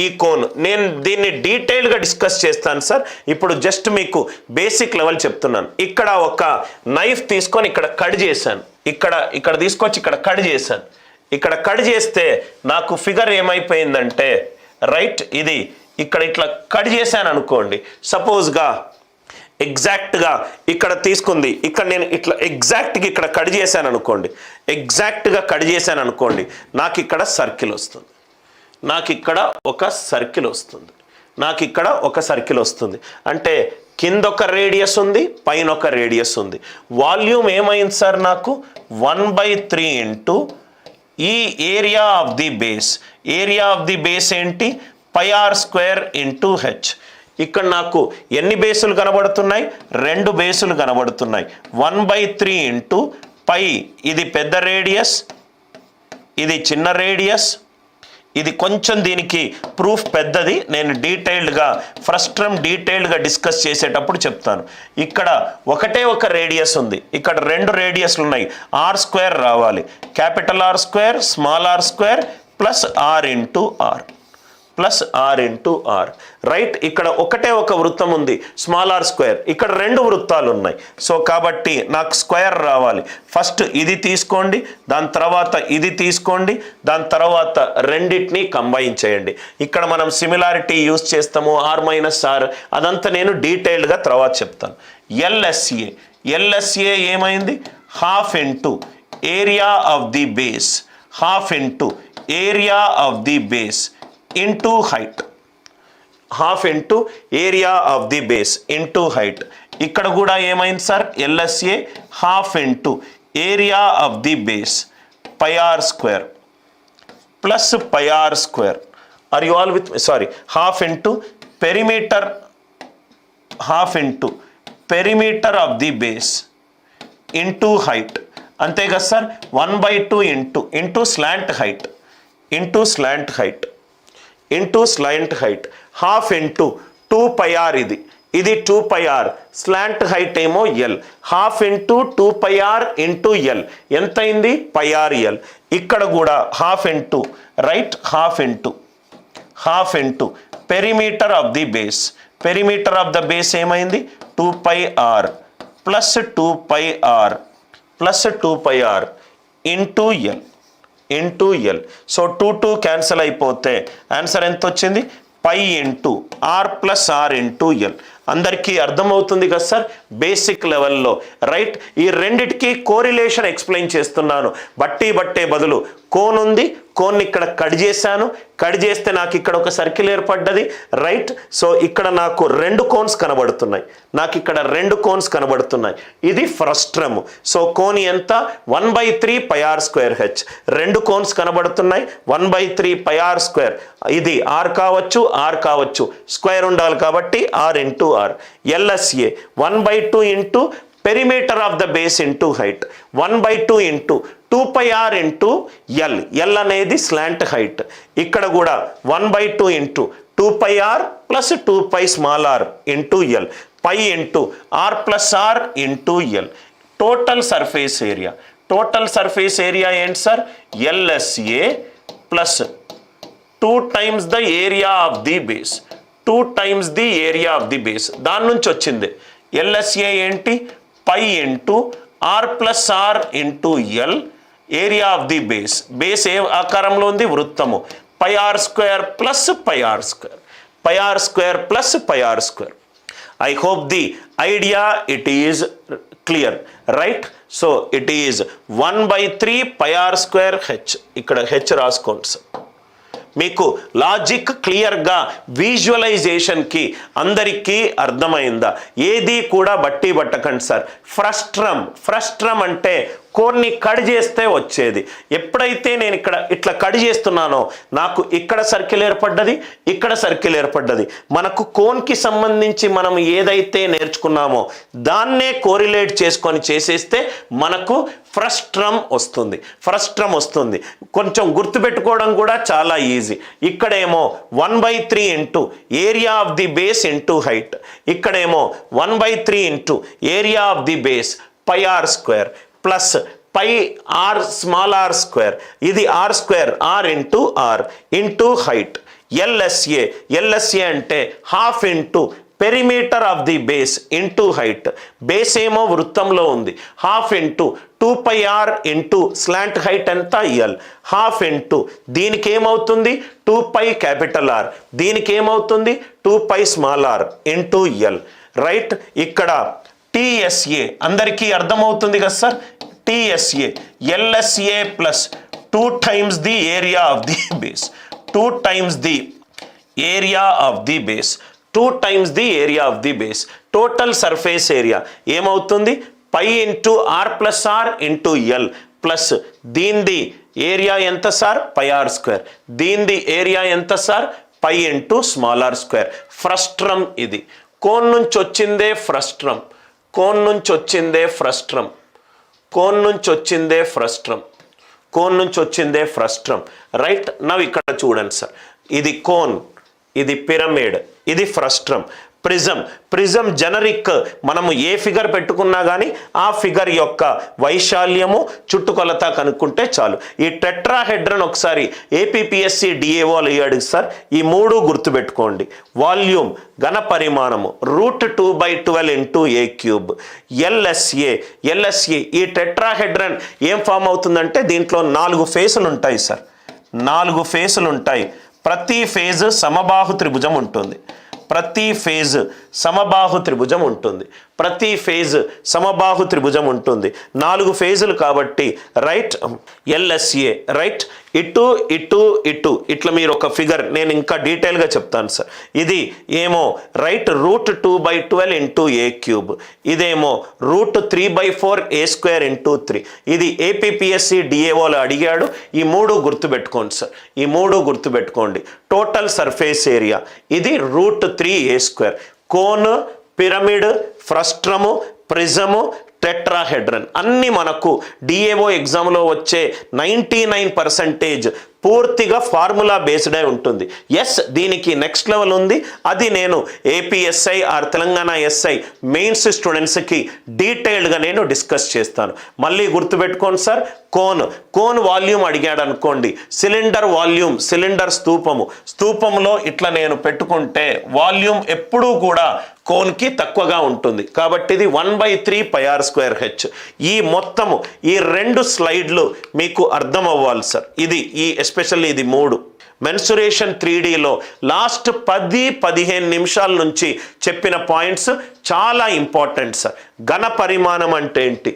ఈ కోన్ నేను దీన్ని డీటెయిల్గా డిస్కస్ చేస్తాను సార్. ఇప్పుడు జస్ట్ మీకు బేసిక్ లెవెల్ చెప్తున్నాను. ఇక్కడ ఒక నైఫ్ తీసుకొని ఇక్కడ కట్ చేశాను, ఇక్కడ తీసుకొచ్చి ఇక్కడ కట్ చేశాను. ఇక్కడ కట్ చేస్తే నాకు ఫిగర్ ఏమైపోయిందంటే రైట్, ఇది ఇక్కడ ఇట్లా కట్ చేశాను అనుకోండి. సపోజ్గా ఎగ్జాక్ట్గా ఇక్కడ తీసుకుంది, ఇక్కడ నేను ఇట్లా ఎగ్జాక్ట్గా ఇక్కడ కట్ చేశాను అనుకోండి, ఎగ్జాక్ట్గా కట్ చేశాను అనుకోండి, నాకు ఇక్కడ సర్కిల్ వస్తుంది, నాకు ఇక్కడ ఒక సర్కిల్ వస్తుంది, నాకు ఇక్కడ ఒక సర్కిల్ వస్తుంది. అంటే కింద ఒక రేడియస్ ఉంది, పైన ఒక రేడియస్ ఉంది. వాల్యూమ్ ఏమైంది సార్ నాకు 1/3 ఇంటూ ఈ area of the base. Area of the base ఏంటి? πr² into H. ఇక్కడ నాకు ఎన్ని బేసులు కనబడుతున్నాయి? 2 బేసులు కనబడుతున్నాయి. 1/3 ఇంటూ పై, ఇది పెద్ద రేడియస్, ఇది చిన్న రేడియస్, ఇది కొంచెం దీనికి ప్రూఫ్ పెద్దది, నేను డీటెయిల్డ్గా ఫ్రస్ట్రమ్ డీటెయిల్డ్గా డిస్కస్ చేసేటప్పుడు చెప్తాను. ఇక్కడ ఒకటే ఒక రేడియస్ ఉంది, ఇక్కడ 2 రేడియస్లు ఉన్నాయి. r² రావాలి, capital R² small r² plus r into r plus r into r. Right, ఇక్కడ ఒకటే ఒక వృత్తం ఉంది స్మాల్ r², ఇక్కడ 2 వృత్తాలు ఉన్నాయి. సో కాబట్టి నాకు స్క్వేర్ రావాలి. ఫస్ట్ ఇది తీసుకోండి, దాని తర్వాత ఇది తీసుకోండి, దాని తర్వాత రెండింటిని కంబైన్ చేయండి. ఇక్కడ మనం సిమిలారిటీ యూజ్ చేస్తాము, r-r, అదంతా నేను డీటెయిల్డ్గా తర్వాత చెప్తాను. LSA ఏమైంది? Half into area of the base, half into area of the base into height, half into area of the base into height. ఇక్కడ కూడా ఏమైంది sir? LSA half into area of the base πr² plus πr². Are you all with? Sorry, half into perimeter, half into perimeter of the base into height. అంతే కదా sir? 1/2 into slant height, into slant height, into slant height, half into 2πr. ఇది 2πr, slant height ఏమో L, half into 2πr into L ఎంత అయింది? πrL. ఇక్కడ కూడా half into right, half into perimeter of the base. Perimeter of the base ఏమైంది? 2πr plus 2πr plus 2πr into L. So 2 cancel అయిపోతే answer ఎంత వచ్చింది? π into r plus r into L. అందరికీ అర్థమవుతుంది కదా సార్ బేసిక్ లెవెల్లో? Right, ఈ రెండిటికి కోరిలేషన్ ఎక్స్ప్లెయిన్ చేస్తున్నాను. బట్టే బదులు కోన్ ఉంది, కోన్ని ఇక్కడ కట్ చేశాను, కట్ చేస్తే నాకు ఇక్కడ ఒక సర్కిల్ ఏర్పడ్డది. రైట్, సో ఇక్కడ నాకు 2 కోన్స్ కనబడుతున్నాయి, నాకు ఇక్కడ 2 కోన్స్ కనబడుతున్నాయి. ఇది ఫ్రస్ట్రమ్. సో కోన్ ఎంత? 1/3 πr²h. 2 కోన్స్ కనబడుతున్నాయి, 1/3 πr². ఇది r కావచ్చు, స్క్వేర్ ఉండాలి కాబట్టి r into r. LSA 1/2 into perimeter of the base into height, 1/2 into 2πr into L. L అనేది స్లాంట్ హైట్. ఇక్కడ కూడా 1/2 into 2πr plus 2π small r into L, π into r plus r into L. Total surface area ఏంటి sir? LSA plus 2 times the area of the base, 2 times the area of the base. దాని నుంచి వచ్చింది LSA ఏంటి? π into r plus r into L, area of the base. Base ఏ ఆకారంలో ఉంది? వృత్తము. πr² plus πr². I hope the idea it is clear, right? So it is 1/3 πr²h. ఇక్కడ h రాసుకోండి సార్. మీకు లాజిక్ క్లియర్గా విజువలైజేషన్కి అందరికీ అర్థమైందా? ఏది కూడా బట్టి పట్టకండి సార్. ఫ్రస్ట్రమ్ అంటే కోన్ని కట్ చేస్తే వచ్చేది. ఎప్పుడైతే నేను ఇక్కడ ఇట్లా కట్ చేస్తున్నానో నాకు ఇక్కడ సర్కిల్ ఏర్పడ్డది, ఇక్కడ సర్కిల్ ఏర్పడ్డది. మనకు కోన్కి సంబంధించి మనం ఏదైతే నేర్చుకున్నామో దాన్నే కోరిలేట్ చేసుకొని చేసేస్తే మనకు ఫ్రస్ట్రమ్ వస్తుంది. కొంచెం గుర్తుపెట్టుకోవడం కూడా చాలా ఈజీ. ఇక్కడేమో 1/3 into area of the base into height, ఇక్కడేమో 1/3 into area of the base πr² plus πr small r². ఇది r² r into height. LSA అంటే half into perimeter of the base into height. Base ఏమో వృత్తంలో ఉంది, half into 2πr into slant height ఎంత L, half into దీనికి ఏమవుతుంది 2π capital R, దీనికి ఏమవుతుంది 2π small R into L. Right, ఇక్కడ టీఎస్ఏ అందరికీ అర్థమవుతుంది కదా sir. TSA LSA plus 2 times the area of the base, 2 times the area of the base, 2 times the area of the base. Total surface area ఏమవుతుంది π into R plus R into L plus దీనిది ఏరియా ఎంత sir πr², దీనిది ఏరియా ఎంత sir π into small R square. Frustum ఇది, cone నుంచి వచ్చిందే ఫ్రస్ట్రమ్, కోన్ నుంచి వచ్చిందే ఫ్రస్ట్రమ్, కోన్ నుంచి వచ్చిందే ఫ్రస్ట్రమ్, కోన్ నుంచి వచ్చిందే ఫ్రస్ట్రమ్. రైట్, నవ్వు ఇక్కడ చూడండి సార్, ఇది కోన్, ఇది పిరమిడ్, ఇది ఫ్రస్ట్రమ్. ప్రిజం జనరిక్ మనము ఏ ఫిగర్ పెట్టుకున్నా కానీ ఆ ఫిగర్ యొక్క వైశాల్యము చుట్టుకొలత కనుక్కుంటే చాలు. ఈ టెట్రాహెడ్రన్ ఒకసారి ఏపీపీఎస్సీ డిఏఓలు అడిగాడు సార్, ఈ 3 గుర్తుపెట్టుకోండి. వాల్యూమ్ ఘన పరిమాణము √2/12 ఇంటూ a³. ఎల్ఎస్ఏ ఈ టెట్రాహెడ్రన్ ఏం ఫామ్ అవుతుందంటే దీంట్లో 4 ఫేసులు ఉంటాయి సార్, 4 ఫేసులు ఉంటాయి. ప్రతి ఫేజ్ సమబాహు త్రిభుజం ఉంటుంది, ప్రతి ఫేజ్ సమబాహు త్రిభుజం ఉంటుంది, ప్రతి ఫేజ్ సమబాహు త్రిభుజం ఉంటుంది. 4 ఫేజులు కాబట్టి రైట్ ఎల్ఎస్ఏ రైట్ ఇటు ఇటు ఇటు ఇట్లా మీరు ఒక ఫిగర్ నేను ఇంకా డీటెయిల్గా చెప్తాను సార్. ఇది ఏమో రైట్ √2/12 ఇంటూ a³, ఇదేమో √3/4 a² ఇంటూ 3. ఇది ఏపీపీఎస్సీ డిఏఓలో అడిగాడు. ఈ 3 గుర్తుపెట్టుకోండి సార్, ఈ 3 గుర్తుపెట్టుకోండి. టోటల్ సర్ఫేస్ ఏరియా ఇది √3a². Cone, pyramid, frustum, prism, tetrahedron అన్నీ మనకు డిఏఓ ఎగ్జామ్లో వచ్చే 99% పూర్తిగా ఫార్ములా బేస్డ్ అయి ఉంటుంది. ఎస్, దీనికి నెక్స్ట్ లెవెల్ ఉంది, అది నేను APSI or Telangana SI mains స్టూడెంట్స్కి డీటెయిల్డ్గా నేను డిస్కస్ చేస్తాను. మళ్ళీ గుర్తుపెట్టుకోండి సార్, కోన్ వాల్యూమ్ అడిగాడు అనుకోండి, సిలిండర్ వాల్యూమ్, సిలిండర్ స్తూపంలో ఇట్లా నేను పెట్టుకుంటే వాల్యూమ్ ఎప్పుడూ కూడా కోన్కి తక్కువగా ఉంటుంది. కాబట్టి ఇది 1/3 πr²h. ఈ మొత్తము ఈ 2 స్లైడ్లు మీకు అర్థం అవ్వాలి సార్. ఇది ఎస్పెషల్లీ ఇది 3 మెన్సురేషన్ 3Dలో లాస్ట్ 10-15 నిమిషాల నుంచి చెప్పిన పాయింట్స్ చాలా ఇంపార్టెంట్ సార్. ఘన పరిమాణం అంటే ఏంటి,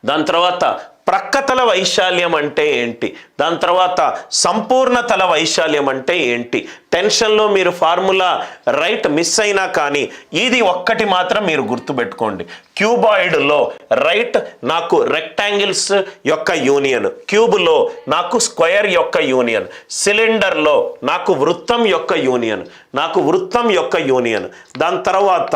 దాని తర్వాత ప్రక్కతల వైశాల్యం అంటే ఏంటి, దాని తర్వాత సంపూర్ణ తల వైశాల్యం అంటే ఏంటి. టెన్షన్లో మీరు ఫార్ములా రైట్ మిస్ అయినా కానీ ఇది ఒక్కటి మాత్రం మీరు గుర్తుపెట్టుకోండి. క్యూబాయిడ్లో రైట్ నాకు రెక్టాంగిల్స్ యొక్క యూనియన్, క్యూబ్లో నాకు స్క్వేర్ యొక్క యూనియన్, సిలిండర్లో నాకు వృత్తం యొక్క యూనియన్, దాని తర్వాత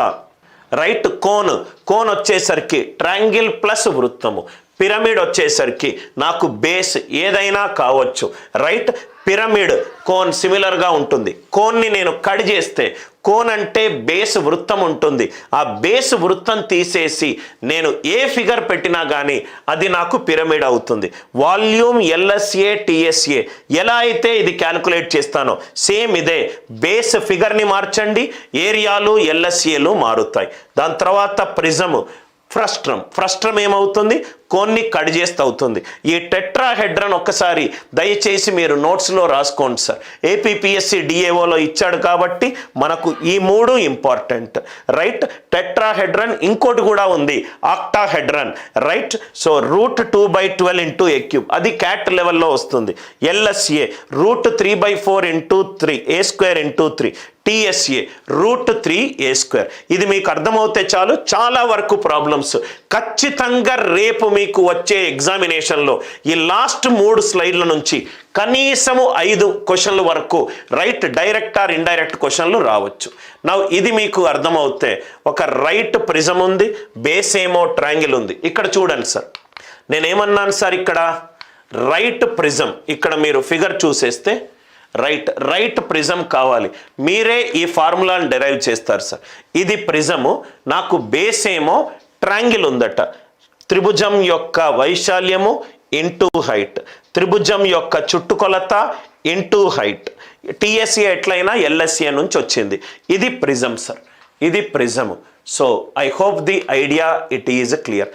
రైట్ కోన్ వచ్చేసరికి ట్రయాంగిల్ ప్లస్ వృత్తము, పిరమిడ్ వచ్చేసరికి నాకు బేస్ ఏదైనా కావచ్చు. రైట్, పిరమిడ్ కోన్ సిమిలర్గా ఉంటుంది. కోన్ని నేను కట్ చేస్తే కోన్ అంటే బేస్ వృత్తం ఉంటుంది, ఆ బేస్ వృత్తం తీసేసి నేను ఏ ఫిగర్ పెట్టినా కానీ అది నాకు పిరమిడ్ అవుతుంది. వాల్యూమ్ ఎల్ఎస్ఏ టిఎస్ఏ ఎలా అయితే ఇది క్యాల్కులేట్ చేస్తానో సేమ్ ఇదే. బేస్ ఫిగర్ని మార్చండి, ఏరియాలు ఎల్ఎస్ఏలు మారుతాయి. దాని తర్వాత ప్రిజము, ఫ్రస్ట్రమ్ ఏమవుతుంది, కోన్ని కట్ చేస్తే అవుతుంది. ఈ టెట్రాహెడ్రన్ ఒక్కసారి దయచేసి మీరు నోట్స్లో రాసుకోండి సార్, ఏపీపీఎస్సీ డిఏఓలో ఇచ్చాడు కాబట్టి మనకు ఈ 3 ఇంపార్టెంట్. రైట్, టెట్రాహెడ్రన్ ఇంకోటి కూడా ఉంది ఆక్టాహెడ్రన్. రైట్, సో √2/12 ఇంటూ a³, అది క్యాట్ లెవెల్లో వస్తుంది. LSA √3/4 into 3 a² into 3, TSA √3a². ఇది మీకు అర్థమవుతే చాలు, చాలా వరకు ప్రాబ్లమ్స్ ఖచ్చితంగా రేపు మీకు వచ్చే ఎగ్జామినేషన్లో ఈ లాస్ట్ 3 స్లైడ్ల నుంచి కనీసము 5 క్వశ్చన్ల వరకు రైట్ డైరెక్ట్ ఆర్ ఇండైరెక్ట్ క్వశ్చన్లు రావచ్చు. ఇది మీకు అర్థమవుతే ఒక రైట్ ప్రిజం ఉంది, బేస్ ఏమో ట్రయాంగిల్ ఉంది. ఇక్కడ చూడండి సార్, నేనేమన్నాను సార్, ఇక్కడ రైట్ ప్రిజం, ఇక్కడ మీరు ఫిగర్ చూసేస్తే రైట్ ప్రిజం కావాలి, మీరే ఈ ఫార్ములాని డెరైవ్ చేస్తారు సార్. ఇది ప్రిజము, నాకు బేస్ ఏమో ట్రయాంగిల్ ఉందట. త్రిభుజం యొక్క వైశాల్యము ఇంటూ హైట్, త్రిభుజం యొక్క చుట్టుకొలత ఇంటూ హైట్. టీఎస్ఏ ఎట్లయినా ఎల్ఎస్ఏ నుంచి వచ్చింది. ఇది ప్రిజం సార్, ఇది ప్రిజము. So I hope the idea it is clear.